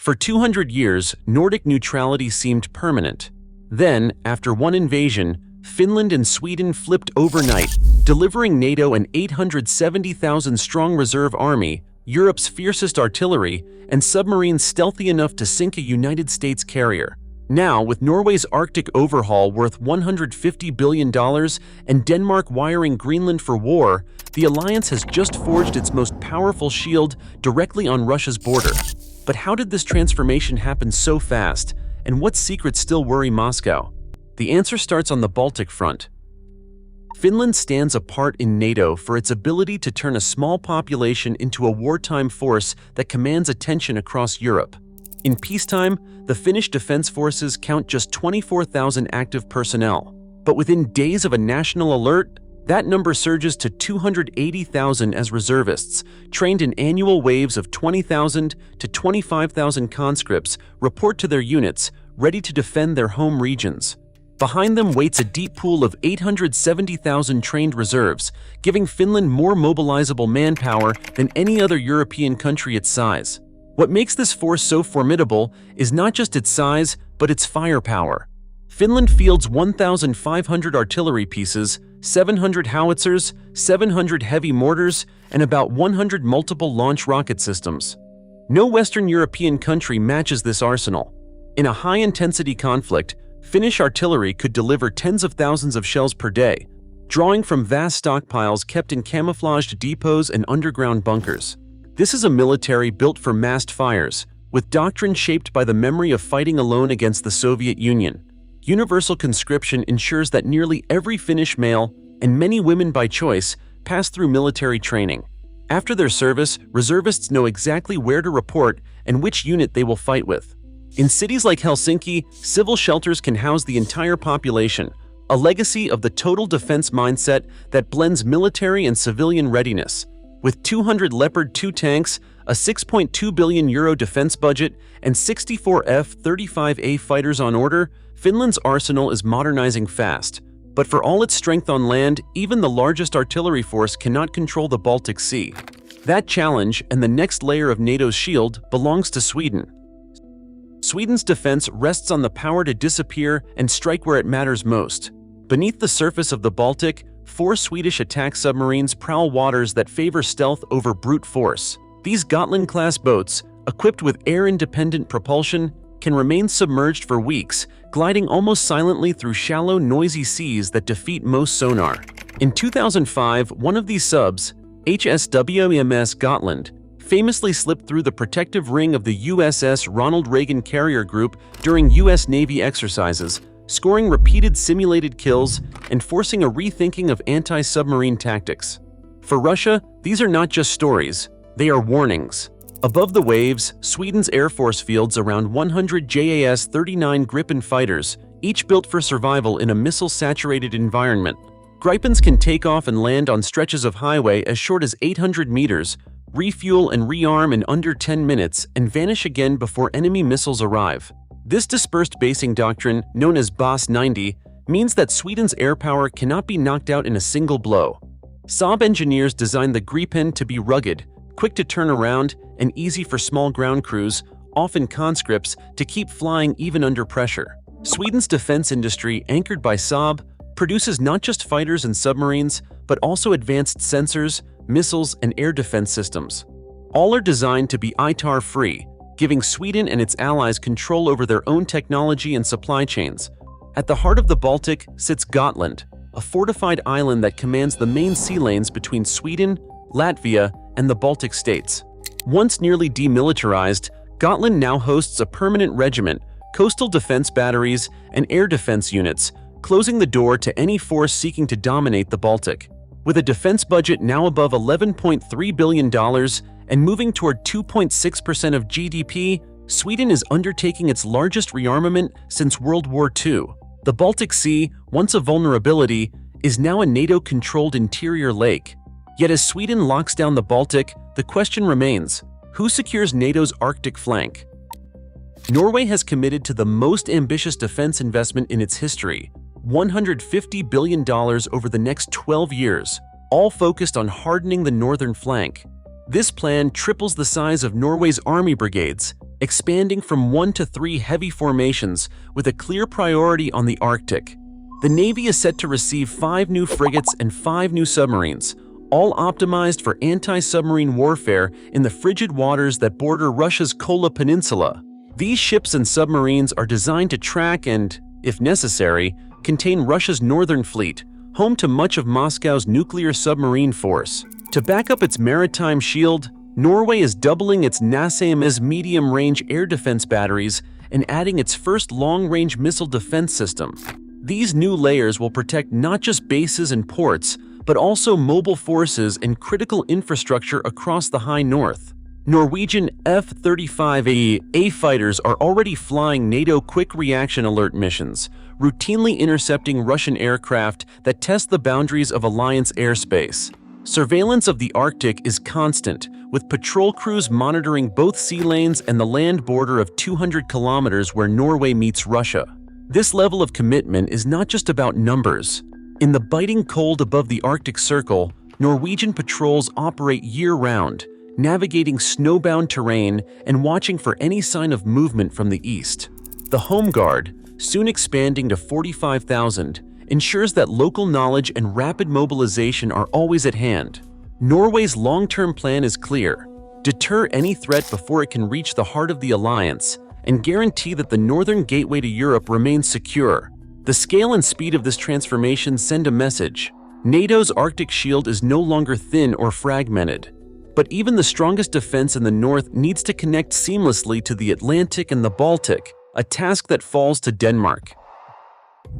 For 200 years, Nordic neutrality seemed permanent. Then, after one invasion, Finland and Sweden flipped overnight, delivering NATO an 870,000-strong reserve army, Europe's fiercest artillery, and submarines stealthy enough to sink a United States carrier. Now, with Norway's Arctic overhaul worth $150 billion and Denmark wiring Greenland for war, the alliance has just forged its most powerful shield directly on Russia's border. But how did this transformation happen so fast, and what secrets still worry Moscow? The answer starts on the Baltic front. Finland stands apart in NATO for its ability to turn a small population into a wartime force that commands attention across Europe. In peacetime, the Finnish defense forces count just 24,000 active personnel. But within days of a national alert, that number surges to 280,000 as reservists, trained in annual waves of 20,000 to 25,000 conscripts report to their units, ready to defend their home regions. Behind them waits a deep pool of 870,000 trained reserves, giving Finland more mobilizable manpower than any other European country its size. What makes this force so formidable is not just its size, but its firepower. Finland fields 1,500 artillery pieces, 700 howitzers, 700 heavy mortars, and about 100 multiple launch rocket systems. No Western European country matches this arsenal. In a high-intensity conflict, Finnish artillery could deliver tens of thousands of shells per day, drawing from vast stockpiles kept in camouflaged depots and underground bunkers. This is a military built for massed fires, with doctrine shaped by the memory of fighting alone against the Soviet Union. Universal conscription ensures that nearly every Finnish male, and many women by choice, pass through military training. After their service, reservists know exactly where to report and which unit they will fight with. In cities like Helsinki, civil shelters can house the entire population, a legacy of the total defense mindset that blends military and civilian readiness. With 200 Leopard 2 tanks, a €6.2 billion defense budget, and 64 F-35A fighters on order, Finland's arsenal is modernizing fast. But for all its strength on land, even the largest artillery force cannot control the Baltic Sea. That challenge, and the next layer of NATO's shield, belongs to Sweden. Sweden's defense rests on the power to disappear and strike where it matters most. Beneath the surface of the Baltic, 4 Swedish attack submarines prowl waters that favor stealth over brute force. These Gotland-class boats, equipped with air-independent propulsion, can remain submerged for weeks, gliding almost silently through shallow, noisy seas that defeat most sonar. In 2005, one of these subs, HSWMS Gotland, famously slipped through the protective ring of the USS Ronald Reagan Carrier Group during U.S. Navy exercises, scoring repeated simulated kills and forcing a rethinking of anti-submarine tactics. For Russia, these are not just stories, they are warnings. Above the waves, Sweden's Air Force fields around 100 JAS-39 Gripen fighters, each built for survival in a missile-saturated environment. Gripens can take off and land on stretches of highway as short as 800 meters, refuel and rearm in under 10 minutes, and vanish again before enemy missiles arrive. This dispersed basing doctrine, known as BAS 90, means that Sweden's air power cannot be knocked out in a single blow. Saab engineers designed the Gripen to be rugged, quick to turn around, and easy for small ground crews, often conscripts, to keep flying even under pressure. Sweden's defense industry, anchored by Saab, produces not just fighters and submarines, but also advanced sensors, missiles, and air defense systems. All are designed to be ITAR-free, giving Sweden and its allies control over their own technology and supply chains. At the heart of the Baltic sits Gotland, a fortified island that commands the main sea lanes between Sweden, Latvia, and the Baltic states. Once nearly demilitarized, Gotland now hosts a permanent regiment, coastal defense batteries, and air defense units, closing the door to any force seeking to dominate the Baltic. With a defense budget now above $11.3 billion and moving toward 2.6% of GDP, Sweden is undertaking its largest rearmament since World War II. The Baltic Sea, once a vulnerability, is now a NATO-controlled interior lake. Yet as Sweden locks down the Baltic, the question remains, who secures NATO's Arctic flank? Norway has committed to the most ambitious defense investment in its history, $150 billion over the next 12 years, all focused on hardening the northern flank. This plan triples the size of Norway's army brigades, expanding from 1 to 3 heavy formations with a clear priority on the Arctic. The Navy is set to receive 5 new frigates and 5 new submarines, all optimized for anti-submarine warfare in the frigid waters that border Russia's Kola Peninsula. These ships and submarines are designed to track and, if necessary, contain Russia's northern fleet, home to much of Moscow's nuclear submarine force. To back up its maritime shield, Norway is doubling its NASAMS medium-range air defense batteries and adding its first long-range missile defense system. These new layers will protect not just bases and ports, but also mobile forces and critical infrastructure across the high north. Norwegian F-35A fighters are already flying NATO Quick Reaction Alert missions, routinely intercepting Russian aircraft that test the boundaries of Alliance airspace. Surveillance of the Arctic is constant, with patrol crews monitoring both sea lanes and the land border of 200 kilometers where Norway meets Russia. This level of commitment is not just about numbers. In the biting cold above the Arctic Circle, Norwegian patrols operate year-round, navigating snowbound terrain and watching for any sign of movement from the east. The Home Guard, soon expanding to 45,000, ensures that local knowledge and rapid mobilization are always at hand. Norway's long-term plan is clear: deter any threat before it can reach the heart of the alliance, and guarantee that the northern gateway to Europe remains secure. The scale and speed of this transformation send a message. NATO's Arctic shield is no longer thin or fragmented. But even the strongest defense in the north needs to connect seamlessly to the Atlantic and the Baltic, a task that falls to Denmark.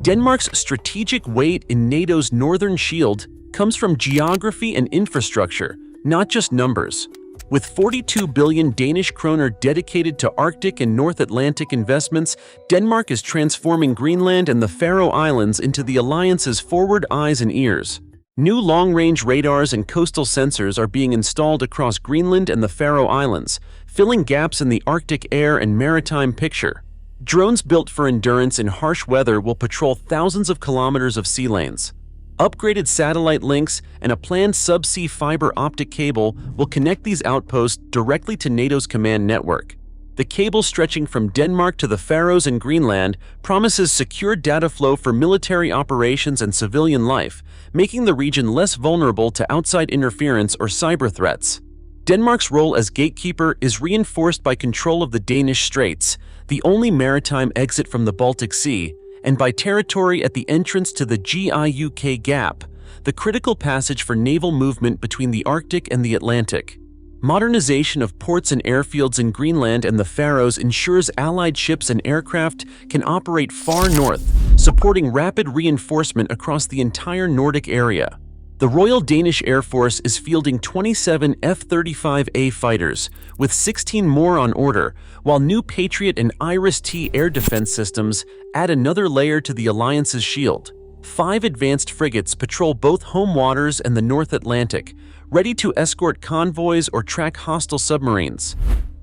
Denmark's strategic weight in NATO's northern shield comes from geography and infrastructure, not just numbers. With 42 billion Danish kroner dedicated to Arctic and North Atlantic investments, Denmark is transforming Greenland and the Faroe Islands into the alliance's forward eyes and ears. New long-range radars and coastal sensors are being installed across Greenland and the Faroe Islands, filling gaps in the Arctic air and maritime picture. Drones built for endurance in harsh weather will patrol thousands of kilometers of sea lanes. Upgraded satellite links and a planned subsea fiber optic cable will connect these outposts directly to NATO's command network. The cable stretching from Denmark to the Faroes and Greenland promises secure data flow for military operations and civilian life, making the region less vulnerable to outside interference or cyber threats. Denmark's role as gatekeeper is reinforced by control of the Danish Straits, the only maritime exit from the Baltic Sea, and by territory at the entrance to the GIUK Gap, the critical passage for naval movement between the Arctic and the Atlantic. Modernization of ports and airfields in Greenland and the Faroes ensures Allied ships and aircraft can operate far north, supporting rapid reinforcement across the entire Nordic area. The Royal Danish Air Force is fielding 27 F-35A fighters, with 16 more on order, while new Patriot and Iris-T air defense systems add another layer to the alliance's shield. 5 advanced frigates patrol both home waters and the North Atlantic, ready to escort convoys or track hostile submarines.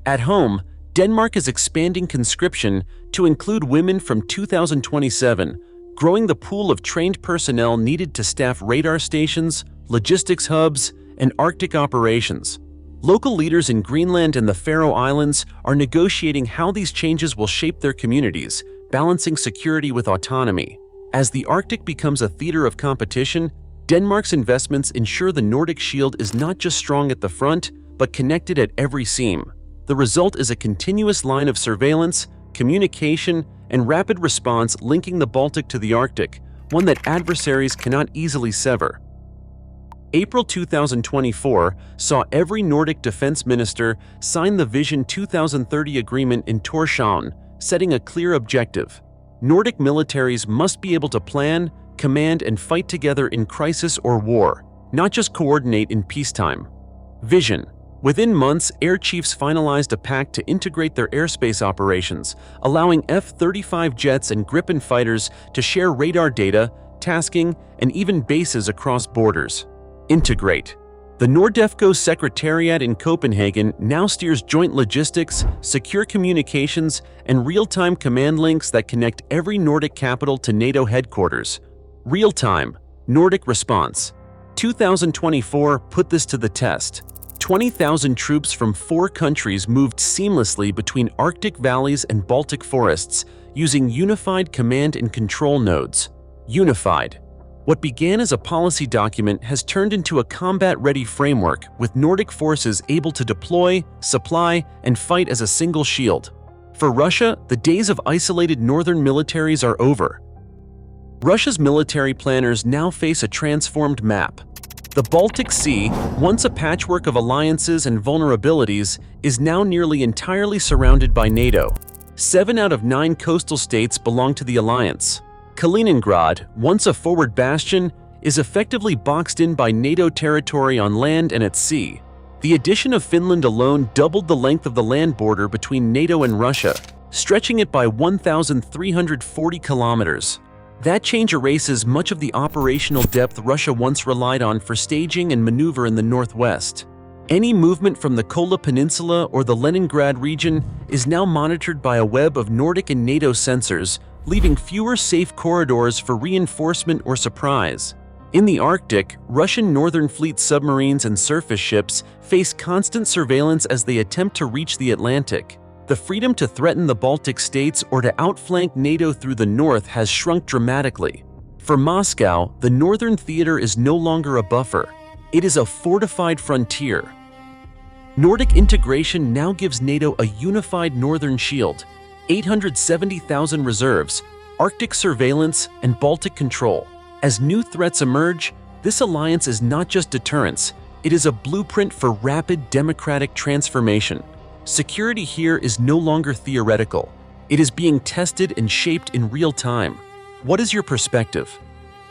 At home, Denmark is expanding conscription to include women from 2027, growing the pool of trained personnel needed to staff radar stations, logistics hubs, and Arctic operations. Local leaders in Greenland and the Faroe Islands are negotiating how these changes will shape their communities, balancing security with autonomy. As the Arctic becomes a theater of competition, Denmark's investments ensure the Nordic shield is not just strong at the front, but connected at every seam. The result is a continuous line of surveillance, communication, and rapid response linking the Baltic to the Arctic, one that adversaries cannot easily sever. April 2024 saw every Nordic defense minister sign the Vision 2030 agreement in Tórshavn, setting a clear objective. Nordic militaries must be able to plan, command, and fight together in crisis or war, not just coordinate in peacetime. Vision. Within months, air chiefs finalized a pact to integrate their airspace operations, allowing F-35 jets and Gripen fighters to share radar data, tasking, and even bases across borders. Integrate. The Nordefco Secretariat in Copenhagen now steers joint logistics, secure communications, and real-time command links that connect every Nordic capital to NATO headquarters. Real-time, Nordic response. 2024 put this to the test. 20,000 troops from 4 countries moved seamlessly between Arctic valleys and Baltic forests using unified command and control nodes. Unified. What began as a policy document has turned into a combat-ready framework, with Nordic forces able to deploy, supply, and fight as a single shield. For Russia, the days of isolated northern militaries are over. Russia's military planners now face a transformed map. The Baltic Sea, once a patchwork of alliances and vulnerabilities, is now nearly entirely surrounded by NATO. 7 out of 9 coastal states belong to the alliance. Kaliningrad, once a forward bastion, is effectively boxed in by NATO territory on land and at sea. The addition of Finland alone doubled the length of the land border between NATO and Russia, stretching it by 1,340 kilometers. That change erases much of the operational depth Russia once relied on for staging and maneuver in the northwest. Any movement from the Kola Peninsula or the Leningrad region is now monitored by a web of Nordic and NATO sensors, leaving fewer safe corridors for reinforcement or surprise. In the Arctic, Russian Northern Fleet submarines and surface ships face constant surveillance as they attempt to reach the Atlantic. The freedom to threaten the Baltic states or to outflank NATO through the north has shrunk dramatically. For Moscow, the northern theater is no longer a buffer. It is a fortified frontier. Nordic integration now gives NATO a unified northern shield, 870,000 reserves, Arctic surveillance, and Baltic control. As new threats emerge, this alliance is not just deterrence, it is a blueprint for rapid democratic transformation. Security here is no longer theoretical. It is being tested and shaped in real time. What is your perspective?